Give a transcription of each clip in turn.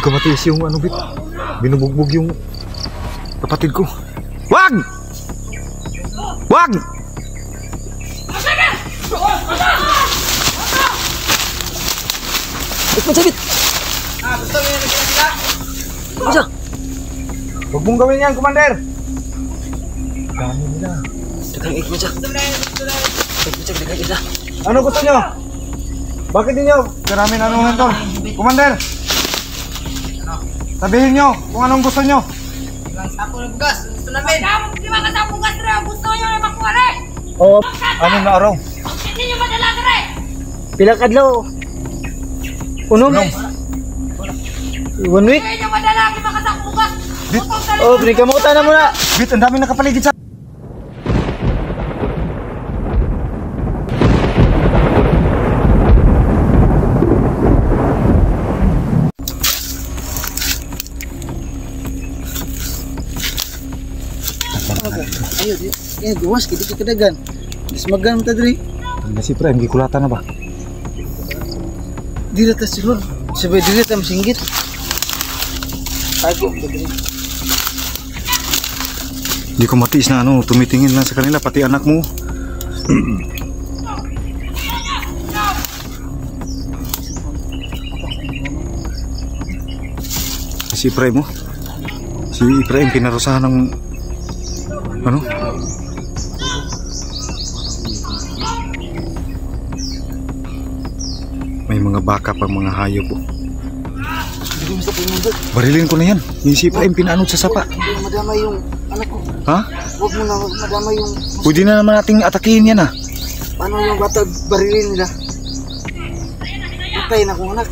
Di ko matiis yung ano, Bit. Binubugbog yung kapatid ko. Wag! Wag! Ikot sa Bit! Gusto nyo na sila? Isa! Huwag mong gawin yan, Commander! Dami nila. Dagang ikot sa. Ikot sa, dagang isa. Ano gusto nyo? Bakit ninyo? Karami na anong to. Commander! Sabihin nyo kung anong gusto nyo. Ilang sako ng bugas. Gusto namin. Di ba kasama bugas rin? Gusto nyo na makuha rin? Oo. Amin na araw. Hindi nyo madala rin? Pila kadlaw. Unom? 1 week? Hindi nyo madala. Di ba kasama bugas? Bit. Oh, pinikamutan na muna. Bit, ang dami nakapaligid sa... Ayo, ya gawas kita kedagan. Dismagan ta diri. Si Prime, gikulatan na ba? Dili ta sulod. Sabay dili ta masinggit. Tago diri. Di ko matiis na ano, tumitingin lang sa kanila, pati anak mo. Si Prime mo. Si Prime pinarusahan ng ano? May mga baka pang mga hayop po. Hindi mo sa pinundot. Barilin ko na yan. Yung si Prime pinaanod sa sapa. Hindi madama yung anak ko. Ha? Huwag mo na madama yung Pwede na naman nating atakihin yan ah. paano yung bata barilin nila. Patay na kong anak.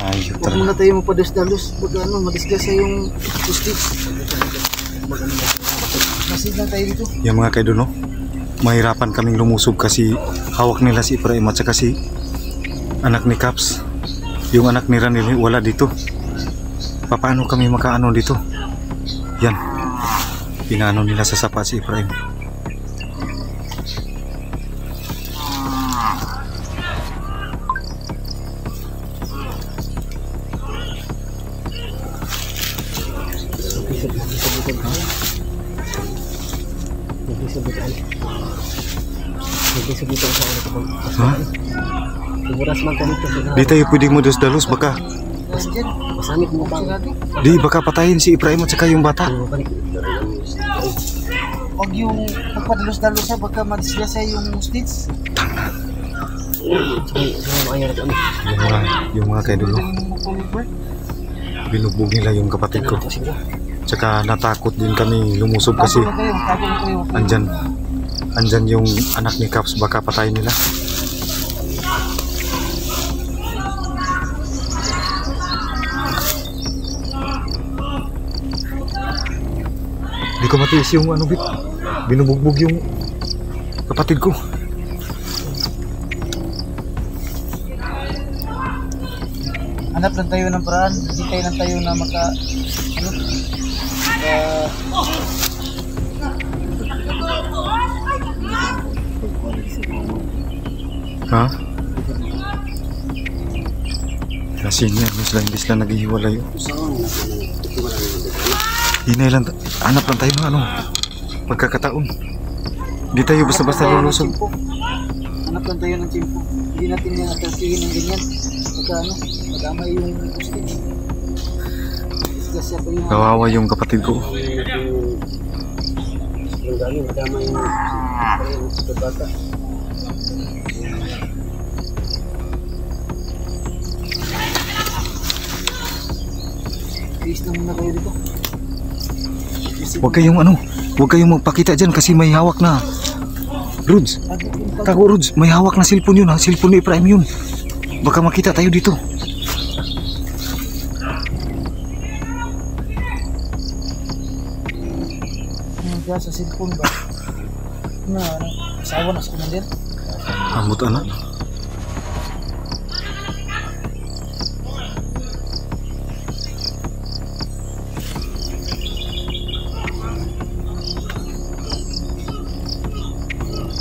Ayun Huwag talaga. muna tayo mapados-dalos. Pag ano, madisgasa yung justice. Masid lang tayo dito. Yung mga kaido no, mahirapan kaming lumusob kasi hawak nila si Ibrahim at saka si anak ni Caps. Yung anak ni Ranil wala dito. Paano kami makaano dito? Yan. Pinaano nila sa sapa si Ibrahim. Ha? Siguras man kami ito. Di tayo pwedeng modus-dalos baka. Masamit mo pa. Di baka patayin si Ibrahim at saka yung bata. Huwag yung pagpadalos-dalos sa baka madisgasa yung justice. Yung mga kaido no, binugbog nila yung kapatid ko. Tsaka natakot din kami lumusob kasi andyan yung anak ni Caps, baka patayin nila. Di ko matiis yung ano, Bit. Binubugbog yung kapatid ko. Hanap lang tayo ng paraan. Hintay lang tayo na maka ano, Ha? Kasi niya, hindi sila naghihiwalay. Hinay lang, hanap lang tayo ng ano, pagkakataon. Hindi tayo basta-basta lulusog. hanap lang tayo ng tiyempo. Hindi natin yung atasihin ng ganyan. Pagka ano, madama yung hostage. Disgrasya pa yung Kawawa yung kapatid ko. yung gani, madama yung bata. Please na muna kayo dito. Huwag kayong ano, huwag kayong magpakita dyan kasi may hawak na. Rods, tago Rods, may hawak na cellphone yun ha, cellphone ni Ibrahim yun. Baka makita tayo dito. Kaya sa cellphone ba? Na, asawa na sa commander. Amot anak.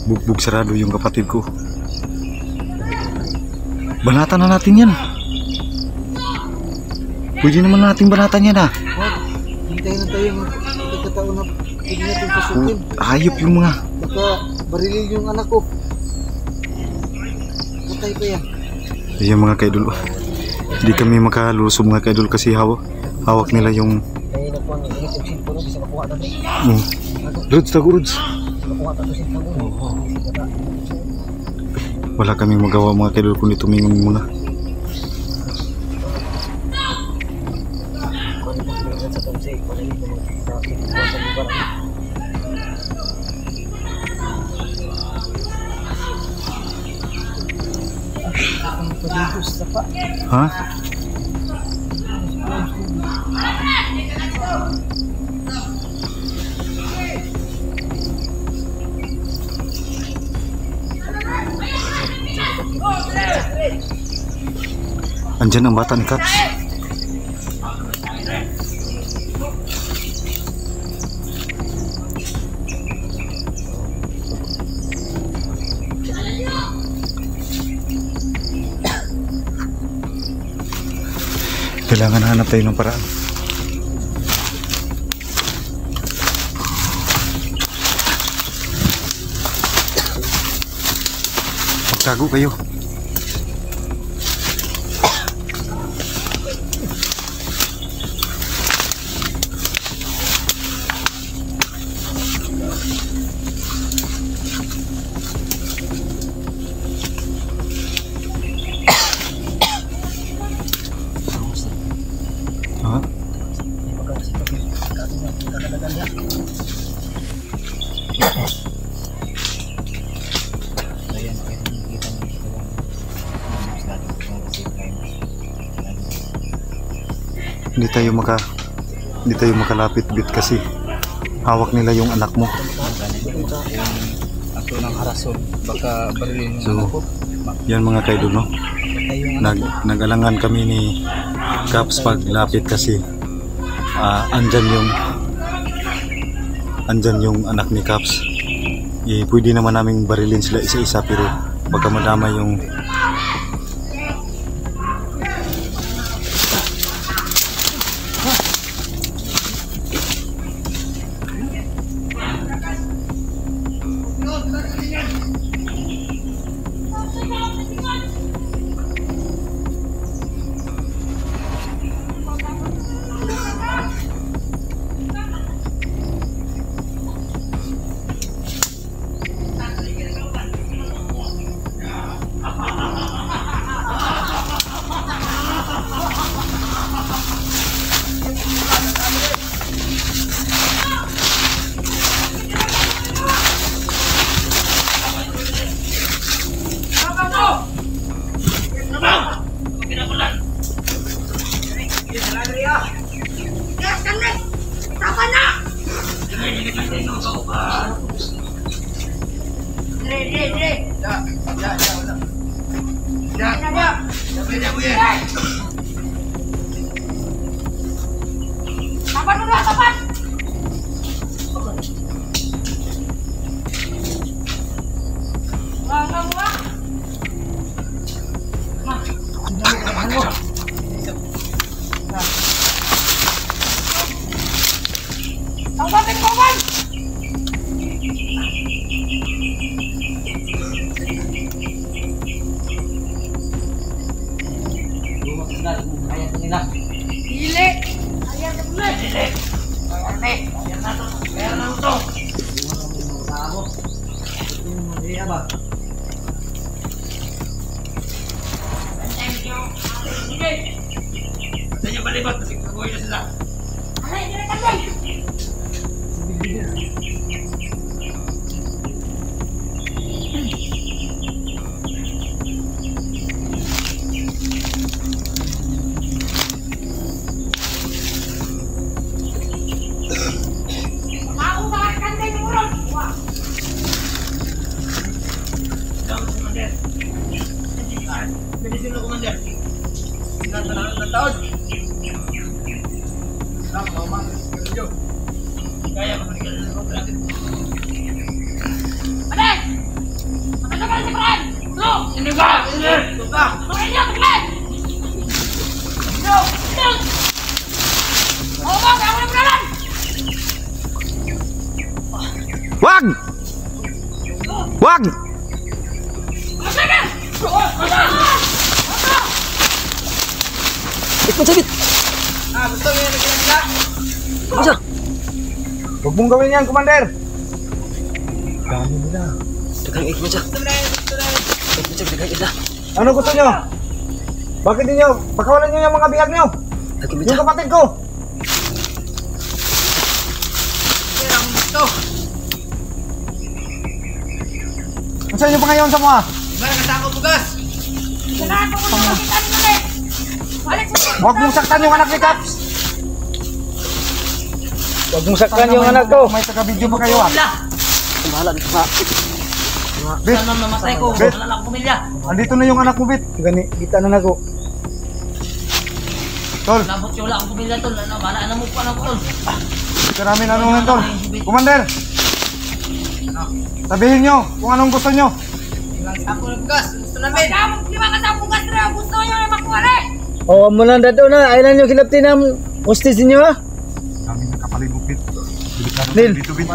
Bugbog sarado yung kapatid ko. Banatan na natin yan. Pwede naman nating banatan yan ah. Wag, hintayin na tayo ng pagkataon na pwede natin pasukin. Hayop yung mga. Baka barilin yung anak ko. Patay pa yan. Ayan mga kaidol. Hindi kami makalusob mga kaidol kasi hawak nila yung... Kaya na po ang init yung cellphone no, bisa makuha natin. Rods, tago Rods. Bisa makuha natin cellphone no. Wala kami magawa mga kaidol kundi tumingon muna. Ha? Andyan ang bata ni Caps. Kailangan hanap tayo ng paraan. Magtago kayo. Ha? Hindi tayo makalapit bit kasi hawak nila yung anak mo. Ako ng harason, baka barilin yung So, anak ko. yan mga kaidol no. Patay yung anak ko. Nag-alangan kami ni Caps paglapit kasi andyan yung anak ni Caps. Pwede naman naming barilin sila isa-isa pero baka madama yung Sabar dulu, sabar. Wah, enggak muat. Tangkapin korban. Gile. Ayan na pula. Gile. Ayan na to. Ayan na to. Katanya balibat kasi kagoy na sila. Alay, dire kambay. Mau banget kandai murong. Wah. Daw si Commander. Jadi sino Commander? Natalaan ng taon. Mau manggil kayo. Kaya manggil ng natin. Aday! Makasama si Fran! Lo! Ini ba? Ini. Tuta. Tuloy niyo, tignan! Lo! Lo! Wag! Wag! Ikot sabit. Gusto niyo na ginagawa? Bisa. Huwag mong gawin yan, Commander! Dami nila. Dagang ikot siya. Ikot siya, dagang ikot. Ano gusto nyo? Bakit ninyo? Pakawalan nyo yung mga bihag nyo! Dagang Yung siya. kapatid ko! Ang gusto. Ang sa inyo pa ngayon sa mga? Gimana ka sa ako bugas? Huwag mong saktan yung anak ni Caps! Huwag mong saktan yung anak ko. May taga-video pa kayo ah! Bahala dito sa... Bit! Sana mamatay ko. Bet. Wala lang pamilya. Andito na yung anak mo, Bit! Gani, kita na nako. Tol! Labot siya wala akong pamilya tol. Ano, bala na mo pa na ko tol. Karami na nung Tol! Commander! Sabihin nyo kung anong gusto nyo! Ilang sako ng bugas. Gusto namin. Lima ka sa bugas na. Gusto nyo na makuha Oh, mo lang dato na. Ailan yung kilapti ng hostage ninyo ha? Kami nakapalibot, Bit. Nil. Dito, Bit.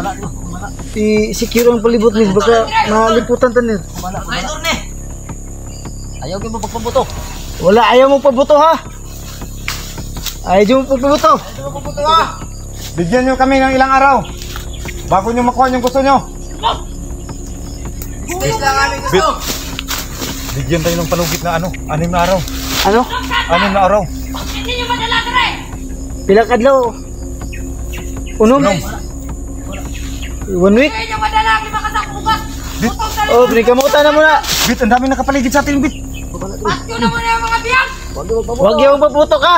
I-secure ang palibot nil. Baka maliputan ta nil. Ay, Torne. Ayaw kayo magpapabuto. Wala, ayaw mo pabuto ha? Ayaw mo pabuto. Bigyan nyo kami ng ilang araw bago nyo makuha yung gusto nyo. Space lang kami gusto. Bigyan tayo ng palugit na ano, 6 na araw. Ano? 6 na araw. Hindi nyo madala ka rin. Pila kadlaw? Unom? 1 week? Hindi nyo madala. Lima ka sa bugas. Bit, Oh, binikamutan na muna. Bit, ang dami nakapaligid sa atin, Bit. Patyo na muna yung mga biyang. Huwag yung paputo ka.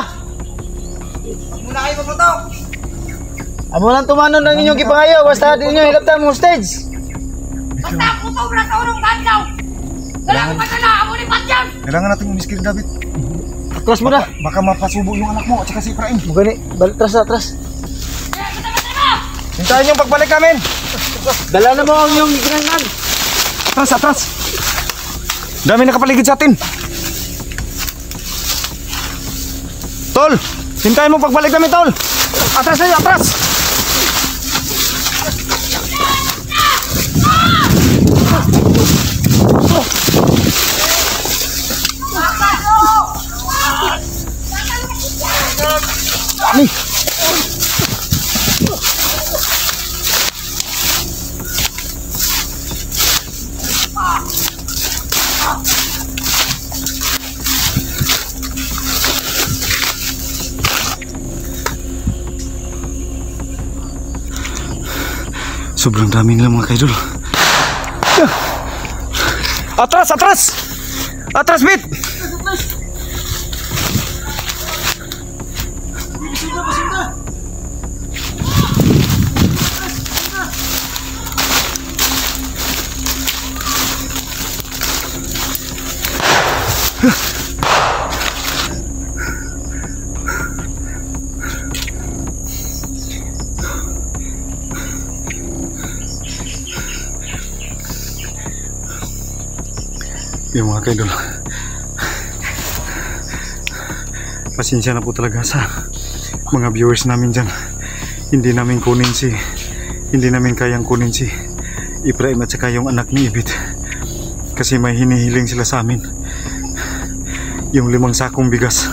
Muna kayo paputok. Amo lang tumanon ng inyong kipangayo. Basta di nyo hilaptan mo stage. Basta ako sobra sa unong gandaw. Wala ko madala. Amo ni Patyan. Kailangan natin umiskil, David. Atras mo na. Baka mapasubo yung anak mo at saka si Efraim. Bugani, balik tras na atras. Hintayin yung pagbalik namin. Dala na mo ang inyong ginangan. Atras, atras. Dami nakapaligid sa atin. Tol, hintayin mo pagbalik namin, Tol. Atras na, atras. Ani. Sobrang dami nila mga kaidol. Atras, atras! Atras, Bit! Yung mga kaidol, pasensya na po talaga sa mga viewers namin dyan. Hindi namin kayang kunin si Efraim at saka yung anak ni Ibit kasi may hinihiling sila sa amin, yung 5 sakong bigas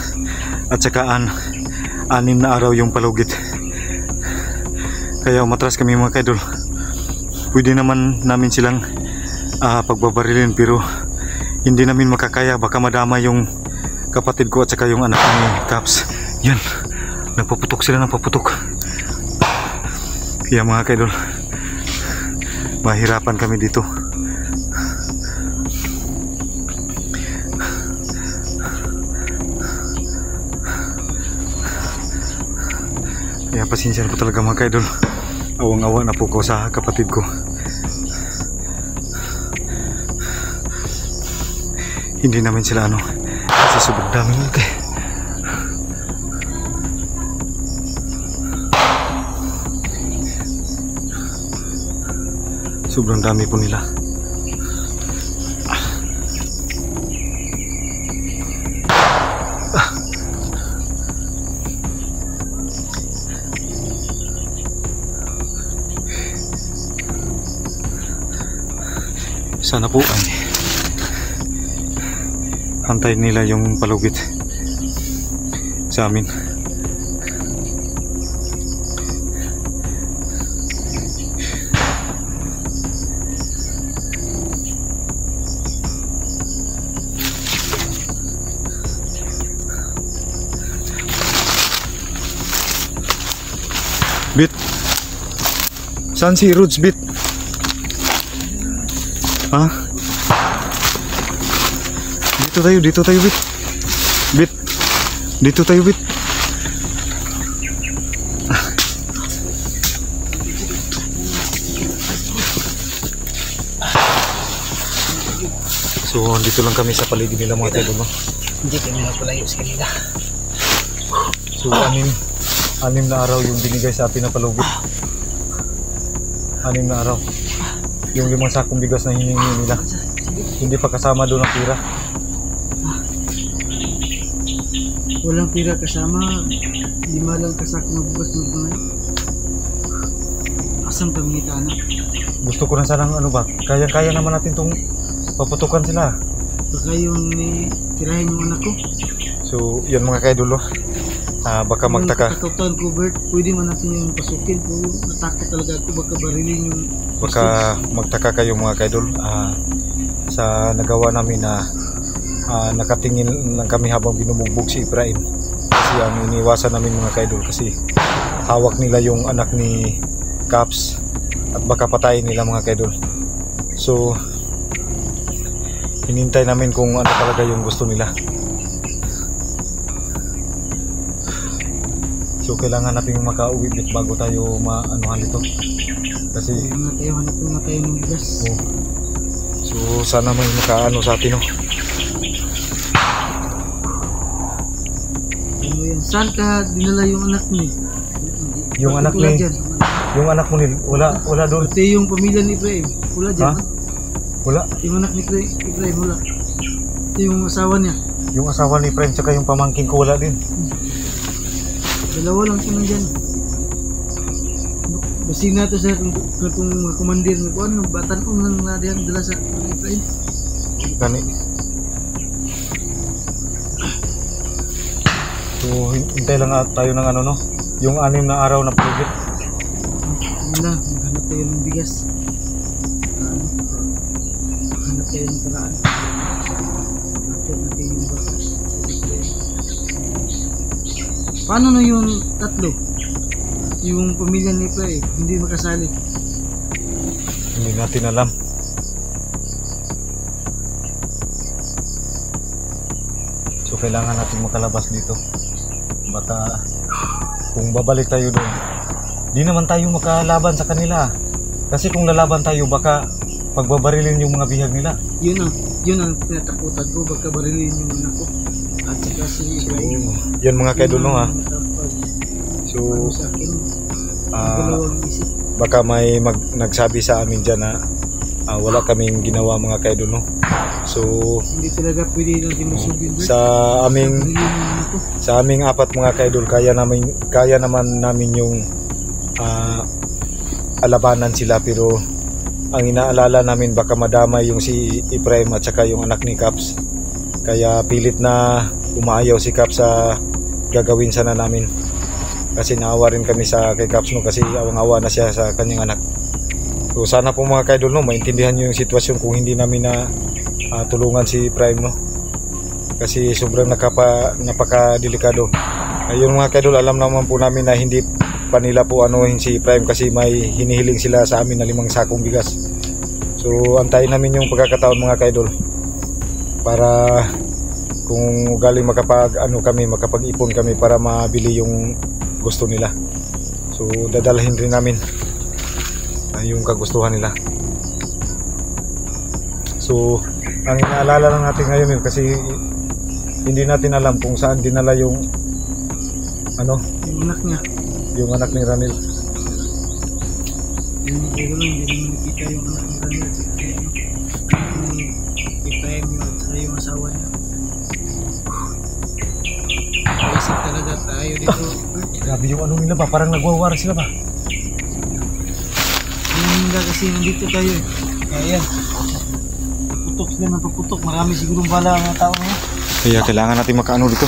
at saka 6 na araw yung palugit. Kaya umatras kami mga kaidol. Pwede naman namin silang pagbabarilin pero hindi namin makakaya, baka madama yung kapatid ko at saka yung anak ni Caps. Yan, nagpaputok sila ng paputok. Kaya mga kaidol, mahirapan kami dito. Kaya pasensya na po talaga mga kaidol. Awang-awa na po ko sa kapatid ko. Hindi namin sila kasi sobrang dami nito eh. Sobrang dami po nila. Sana po ay antayin nila yung palugit sa amin. Bit, saan si Roots, Bit? Ha? Dito tayo, Bit. Bit, dito tayo, Bit. So, dito lang kami sa paligid nila mga tayo, no? Hindi kami napalayo sa kanila. So, anim na araw yung binigay sa atin na palugit. 6 na araw. Yung 5 sakong bigas na hiningi nila. Hindi pa kasama doon ang pira. Walang pira kasama. 5 lang kasako ng bukas ng mga. Asam kami nita anak. Gusto ko na sanang ano ba, kaya naman natin tong paputukan sila. Baka yung tirahin yung anak ko. So, yan mga kaidolo. Baka magtaka. Katautan ko, Bert, pwede man natin yung pasukin. Pero natakot talaga ako, baka barilin yung... Baka magtaka kayo mga kaidol. Sa nagawa namin na nakatingin lang kami habang binubugbog si Efraim. Kasi ang iniwasan namin mga kaidol kasi hawak nila yung anak ni Caps at baka patayin nila mga kaidol. So, hinintay namin kung ano talaga yung gusto nila. So kailangan natin makauwi bit bago tayo maanuhan dito. Kasi hanap na tayo ng bigas. oh. So sana may makaano sa atin, no. Ano yan? Saan ka dinala yung anak ni? Yung anak ni yung anak mo ni wala doon. Pati yung pamilya ni Efraim. Wala dyan. Ha? Wala. Yung anak ni Efraim wala. Ito yung asawa niya. Yung asawa ni Efraim tsaka yung pamangkin ko wala din. Dalawa lang sila dyan. Basi na ito sa itong kumandir ni Kuan. Batan ko nang nadihan dala sa Efraim. Gani. So hintay lang tayo ng ano, no. Yung 6 na araw na project. Wala, maghanap tayo ng bigas. Maghanap tayo ng paraan. Maghanap natin yung batas. Paano na yung tatlo? Yung pamilya ni Efraim, hindi makasali. Hindi natin alam. So kailangan natin makalabas dito. Baka kung babalik tayo doon, di naman tayo makalaban sa kanila. Kasi kung lalaban tayo, baka pagbabarilin yung mga bihag nila. Yun ang tinatakutan ko, baka barilin yung anak ko. At saka si Efraim. Yan mga kaidolo ha. So Sa akin, dalawang isip. baka may nagsabi sa amin dyan na wala kaming ginawa mga kaidolo. So Hindi talaga pwede natin masubin. sa aming 4 mga kaidol, kaya naman namin yung alabanan sila, pero ang inaalala namin baka madamay yung si Efraim at saka yung anak ni Caps. Kaya pilit na umayaw si Caps sa gagawin sana namin. Kasi naawa rin kami sa kay Caps, no, kasi awang-awa na siya sa kanyang anak. So sana po mga kaidol, no, maintindihan nyo yung sitwasyon kung hindi namin na tulungan si Efraim, no. Kasi sobrang napaka-delikado. Ayun mga kaidol, alam naman po namin na hindi pa nila po anuhin si Efraim kasi may hinihiling sila sa amin na 5 sakong bigas. So antayin namin yung pagkakataon mga kaidol para kung galing makapag-ipon kami para mabili yung gusto nila. So dadalhin rin namin yung kagustuhan nila. So ang inaalala lang natin ngayon kasi hindi natin alam kung saan dinala yung Yung anak niya. yung anak ni Ranil. Hindi nakita yung anak ni Ranil. Efraim yun at saka yung asawa niya. Isip talaga tayo dito. Grabe yung nila ba? Parang nagwawar sila ba? Hindi kasi nandito tayo eh. Ayan. Putok sila ng puputok. Marami siguro bala ang mga tao na yan. Kaya kailangan natin makaano dito.